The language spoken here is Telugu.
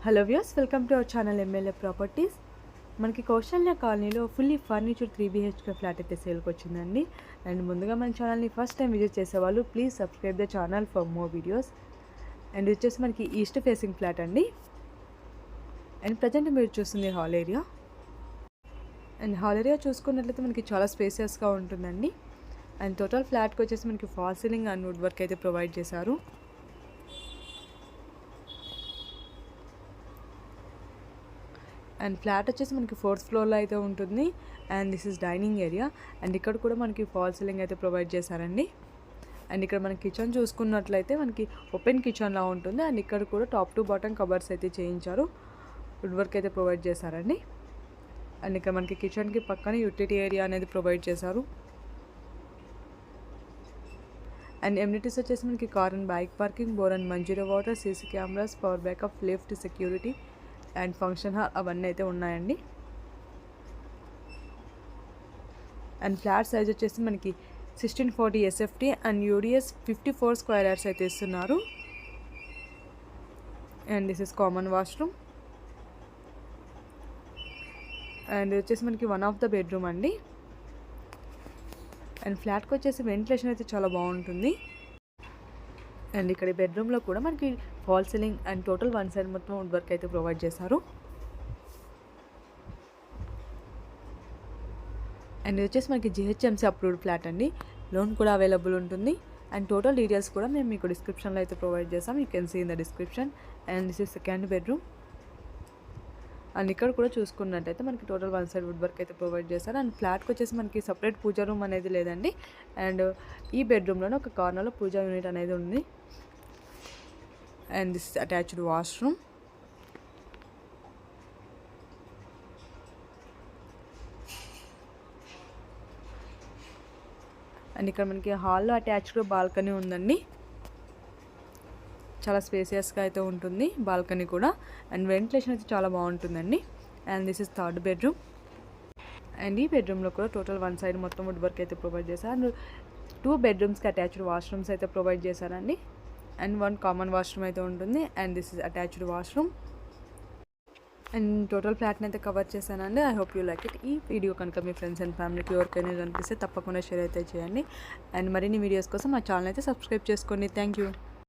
Hello views, welcome to our channel MLA properties. మనకి కౌశల్య కాలనీలో ఫుల్లీ ఫర్నిచర్ 3 BHK ఫ్లాట్ అయితే సేల్కి వచ్చిందండి. అండ్ ముందుగా మన ఛానల్ని ఫస్ట్ టైం విజిట్ చేసేవాళ్ళు please subscribe the channel for more videos. And వచ్చేసి మనకి ఈస్ట్ ఫేసింగ్ ఫ్లాట్ అండి. అండ్ ప్రజెంట్ మీరు చూస్తుంది hall area. And hall area చూసుకున్నట్లయితే మనకి చాలా స్పేసియస్గా ఉంటుందండి. అండ్ టోటల్ ఫ్లాట్కి వచ్చేసి మనకి fall ceiling and would work అయితే ప్రొవైడ్ చేశారు. అండ్ ఫ్లాట్ వచ్చేసి మనకి 4th ఫ్లోర్లో అయితే ఉంటుంది. And this is dining area. And ఇక్కడ కూడా మనకి ఫాల్ సీలింగ్ అయితే ప్రొవైడ్ చేశారండి. అండ్ ఇక్కడ మనకి కిచెన్ చూసుకున్నట్లయితే మనకి ఓపెన్ కిచెన్లా ఉంటుంది. అండ్ ఇక్కడ కూడా టాప్ టు బాటమ్ కబర్స్ అయితే చేయించారు, వుడ్ వర్క్ అయితే ప్రొవైడ్ చేశారండి. అండ్ ఇక్కడ మనకి కిచెన్కి పక్కన యూటిలిటీ ఏరియా అనేది ప్రొవైడ్ చేశారు. అండ్ ఎమ్యూనిటీస్ వచ్చేసి మనకి car and bike parking, bore and Manjeera water, CC cameras, power backup, lift, security and function hall అవన్నీ అయితే ఉన్నాయండి. అండ్ ఫ్లాట్ సైజ్ వచ్చేసి మనకి 1640 SFT and UDS 54 square yards అయితే ఇస్తున్నారు. And this is common washroom. And వచ్చేసి మనకి వన్ ఆఫ్ ద బెడ్రూమ్ అండి. అండ్ ఫ్లాట్కి వచ్చేసి వెంటిలేషన్ అయితే చాలా బాగుంటుంది. అండ్ ఇక్కడ బెడ్రూమ్లో కూడా మనకి fall ceiling and total one side మొత్తం వుడ్ వర్క్ అయితే ప్రొవైడ్ చేశారు. అండ్ ఇది వచ్చేసి మనకి GHMC అప్రూవ్డ్ ఫ్లాట్ అండి. లోన్ కూడా అవైలబుల్ ఉంటుంది. అండ్ టోటల్ డీటెయిల్స్ కూడా మేము మీకు డిస్క్రిప్షన్లో అయితే ప్రొవైడ్ చేస్తాం. You can see in the description. And this is second bedroom. And ఇక్కడ కూడా చూసుకున్నట్టయితే మనకి total one side wood work అయితే ప్రొవైడ్ చేస్తారు. అండ్ ఫ్లాట్కి వచ్చేసి మనకి సపరేట్ పూజా రూమ్ అనేది లేదండి. అండ్ ఈ బెడ్రూమ్లోనే ఒక కార్నర్లో పూజా యూనిట్ అనేది ఉంది. And this attached washroom. And ఇక్కడ మనకి హాల్లో అటాచ్డ్ బాల్కనీ ఉందండి. చాలా స్పేసియస్గా అయితే ఉంటుంది బాల్కనీ కూడా. అండ్ వెంటిలేషన్ అయితే చాలా బాగుంటుందండి. And this is third bedroom. And ఈ బెడ్రూమ్లో కూడా టోటల్ వన్ సైడ్ మొత్తం వుడ్ వర్క్ అయితే ప్రొవైడ్ చేశారు. అండ్ 2 బెడ్రూమ్స్కి అటాచ్డ్ వాష్రూమ్స్ అయితే ప్రొవైడ్ చేశారండి. అండ్ 1 కామన్ వాష్రూమ్ అయితే ఉంటుంది. And this is attached washroom. And total ఫ్లాట్ని అయితే కవర్ చేశానండి. I hope you like it. ఈ వీడియో కనుక మీ ఫ్రెండ్స్ అండ్ ఫ్యామిలీకి ఎవరికైనా కనిపిస్తే తప్పకుండా షేర్ అయితే చేయండి. అండ్ మరిన్ని వీడియోస్ కోసం మా ఛానల్ అయితే సబ్స్క్రైబ్ చేసుకోండి. Thank you.